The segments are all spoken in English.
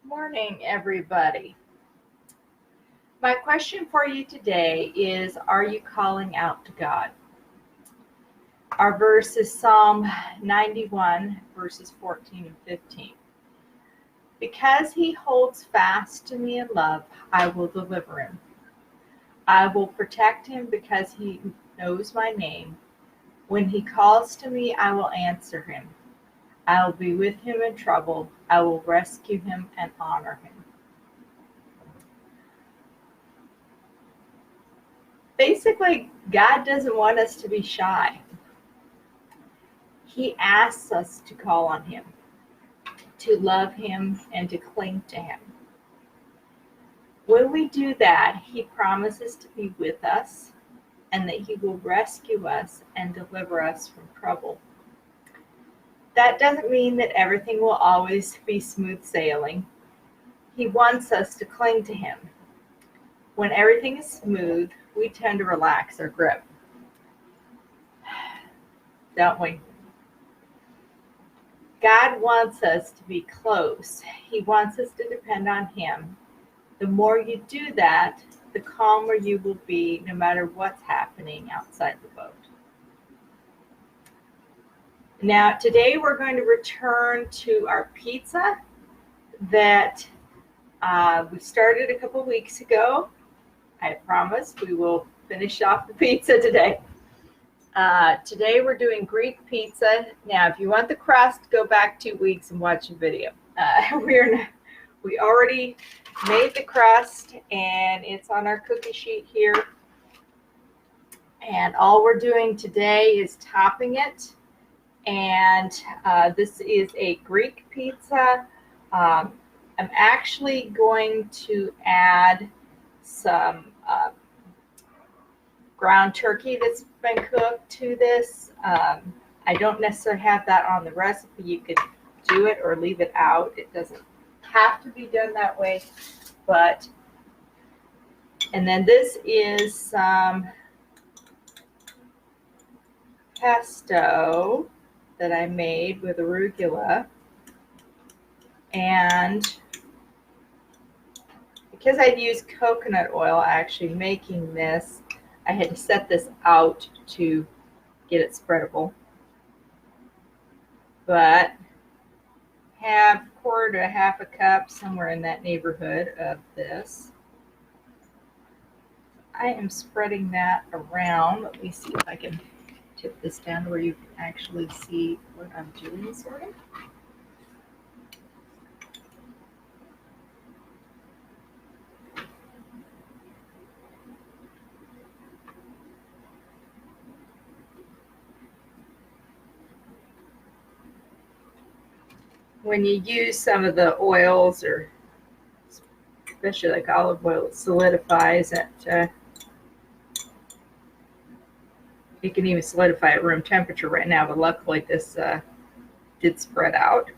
Morning, everybody. My question for you today is, are you calling out to God? Our verse is Psalm 91, verses 14 and 15. Because he holds fast to me in love, I will deliver him. I will protect him because he knows my name. When he calls to me, I will answer him. I will be with him in trouble. I will rescue him and honor him. Basically, God doesn't want us to be shy. He asks us to call on him, to love him, and to cling to him. When we do that, he promises to be with us and that he will rescue us and deliver us from trouble. That doesn't mean that everything will always be smooth sailing. He wants us to cling to him. When everything is smooth, we tend to relax our grip, don't we? God wants us to be close. He wants us to depend on him. The more you do that, the calmer you will be no matter what's happening outside the boat. Now, today we're going to return to our pizza that we started a couple weeks ago. I promise we will finish off the pizza today. Today we're doing Greek pizza. Now, if you want the crust, go back 2 weeks and watch the video. We already made the crust, and it's on our cookie sheet here. And all we're doing today is topping it. And this is a Greek pizza. I'm actually going to add some ground turkey that's been cooked to this. I don't necessarily have that on the recipe. You could do it or leave it out. It doesn't have to be done that way. And then this is some pesto that I made with arugula. And because I'd used coconut oil actually making this, I had to set this out to get it spreadable. But have quarter to half a cup, somewhere in that neighborhood, of this. I am spreading that around. Let me see if I can tip this down where you can actually see what I'm doing, sort of. When you use some of the oils, or especially like olive oil, it solidifies it. You can even solidify at room temperature right now, but luckily this did spread out.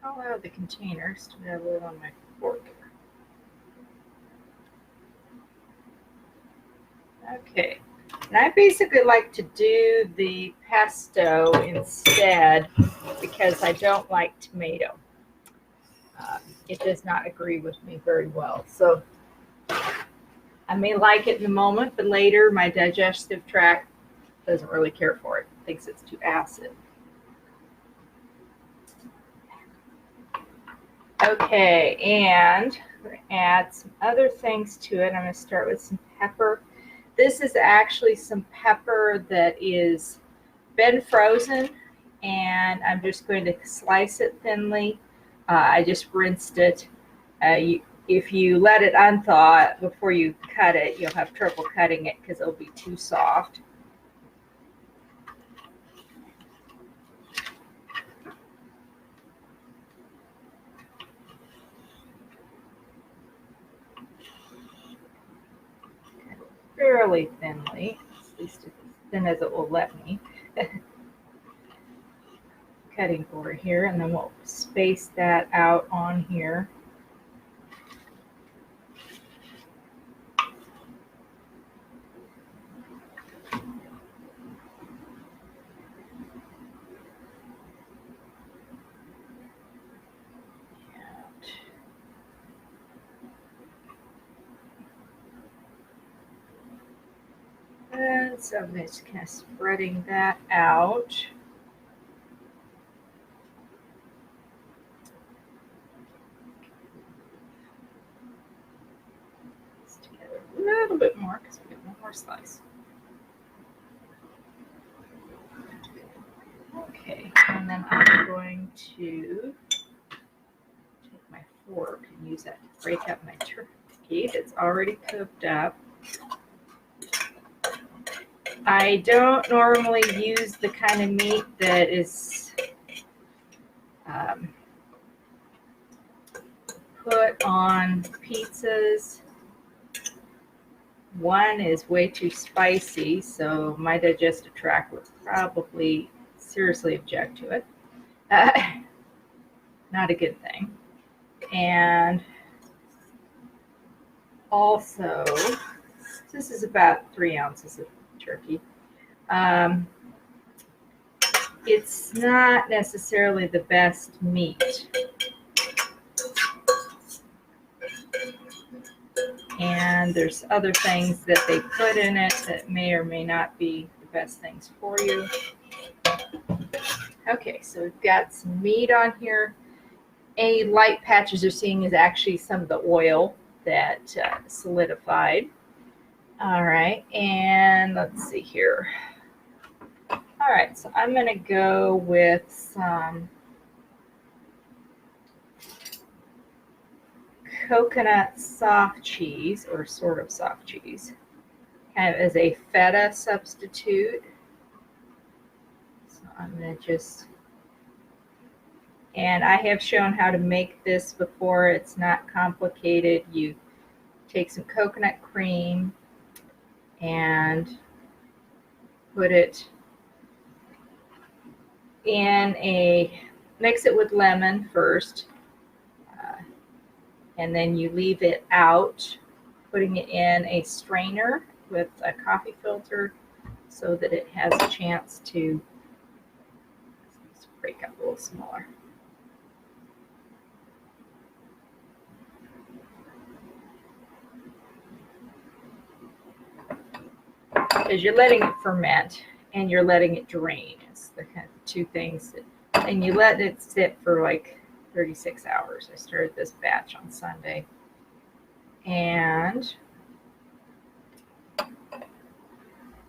I'll allow the containers to have it on my fork. Okay, and I basically like to do the pesto instead because I don't like tomato. It does not agree with me very well. So I may like it in the moment, but later my digestive tract doesn't really care for it. Thinks it's too acid. Okay, and I'm going to add some other things to it. I'm going to start with some pepper. This is actually some pepper that is been frozen, and I'm just going to slice it thinly. I just rinsed it. If you let it unthaw before you cut it, you'll have trouble cutting it because it'll be too soft. Fairly thinly, at least as thin as it will let me. Cutting board here, and then we'll space that out on here. And so I'm just kind of spreading that out. This together a little bit more because we get one more slice. Okay, and then I'm going to take my fork and use that to break up my turkey that's already cooked up. I don't normally use the kind of meat that is put on pizzas. One is way too spicy, so my digestive tract would probably seriously object to it. Not a good thing. And also, this is about 3 ounces of turkey. It's not necessarily the best meat. And there's other things that they put in it that may or may not be the best things for you. Okay, so we've got some meat on here. Any light patches you're seeing is actually some of the oil that solidified. All right, and let's see here. All right, so I'm going to go with some coconut soft cheese, or sort of soft cheese, kind of as a feta substitute. So I'm going to just, and I have shown how to make this before. It's not complicated. You take some coconut cream and put it in mix it with lemon first, and then you leave it out, putting it in a strainer with a coffee filter so that it has a chance to break up a little smaller. Because you're letting it ferment and you're letting it drain. It's the kind of two things that, and you let it sit for like 36 hours. I started this batch on Sunday. And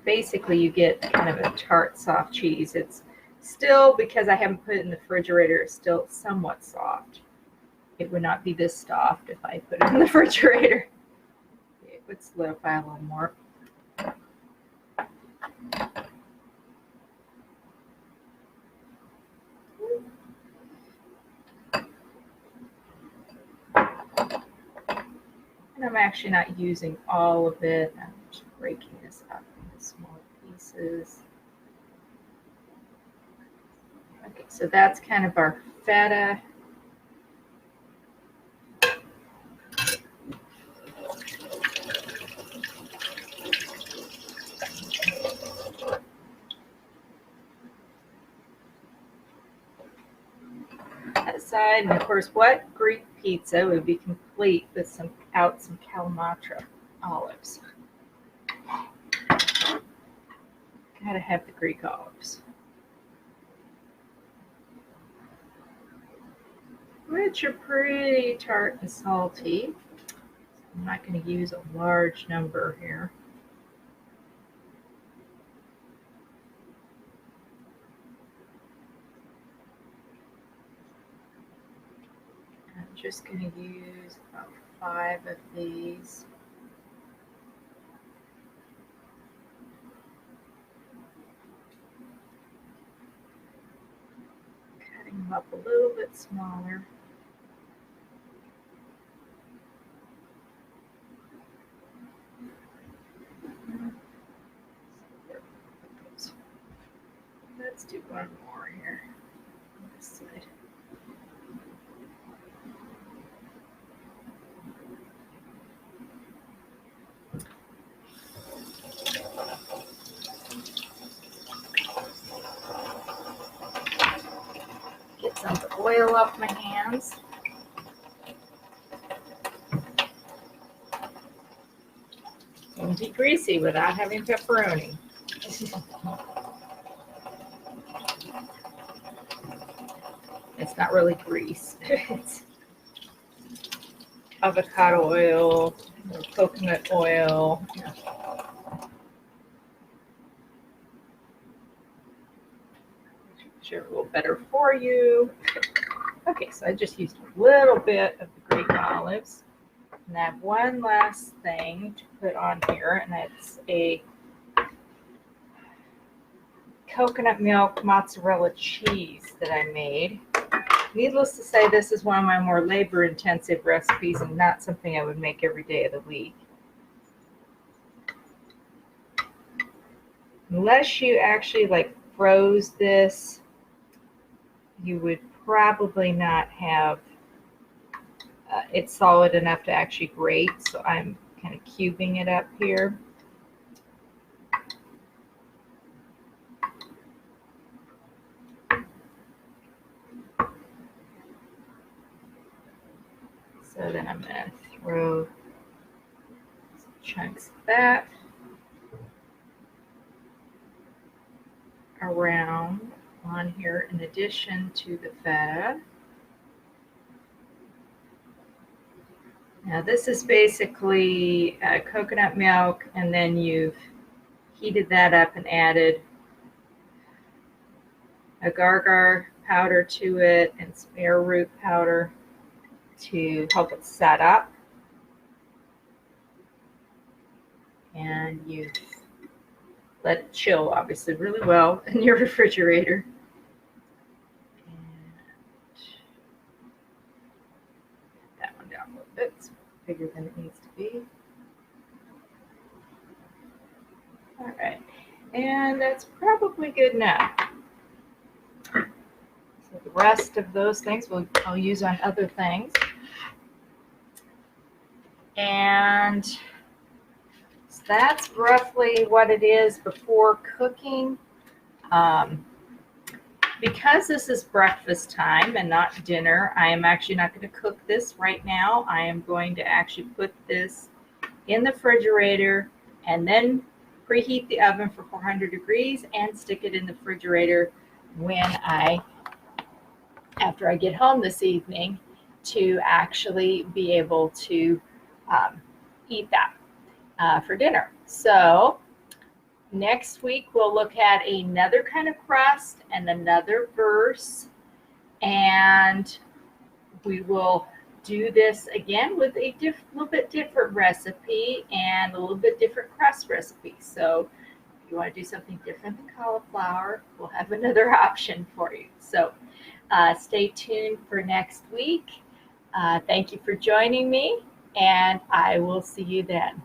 basically you get kind of a tart, soft cheese. It's still, because I haven't put it in the refrigerator, it's still somewhat soft. It would not be this soft if I put it in the refrigerator. It would solidify a little more. And I'm actually not using all of it. I'm just breaking this up into small pieces. Okay, so that's kind of our feta. Aside, and of course, what Greek pizza would be complete with some Kalamata olives? Gotta have the Greek olives, which are pretty tart and salty. I'm not going to use a large number here. I'm just going to use about 5 of these. Cutting them up a little bit smaller. Let's do one more here on this side. Get some oil off my hands. Won't be greasy without having pepperoni. It's not really grease. It's avocado oil or coconut oil. Sure, a little better for you. Okay, so I just used a little bit of the Greek olives. And I have one last thing to put on here, and that's a coconut milk mozzarella cheese that I made. Needless to say, this is one of my more labor-intensive recipes and not something I would make every day of the week. Unless you actually like froze this, you would probably not have it solid enough to actually grate, so I'm kind of cubing it up here. So then I'm going to throw some chunks of that around on here in addition to the feta. Now this is basically coconut milk, and then you've heated that up and added agar-agar powder to it and some arrowroot powder to help it set up. And you let it chill, obviously, really well in your refrigerator. It's bigger than it needs to be. All right, and that's probably good now. So the rest of those things I'll use on other things. And so that's roughly what it is before cooking. Because this is breakfast time and not dinner, I am actually not going to cook this right now. I am going to actually put this in the refrigerator and then preheat the oven for 400 degrees and stick it in the refrigerator after I get home this evening, to actually be able to eat that for dinner. So next week, we'll look at another kind of crust and another verse, and we will do this again with a little bit different recipe and a little bit different crust recipe. So if you want to do something different than cauliflower, we'll have another option for you. So stay tuned for next week. Thank you for joining me, and I will see you then.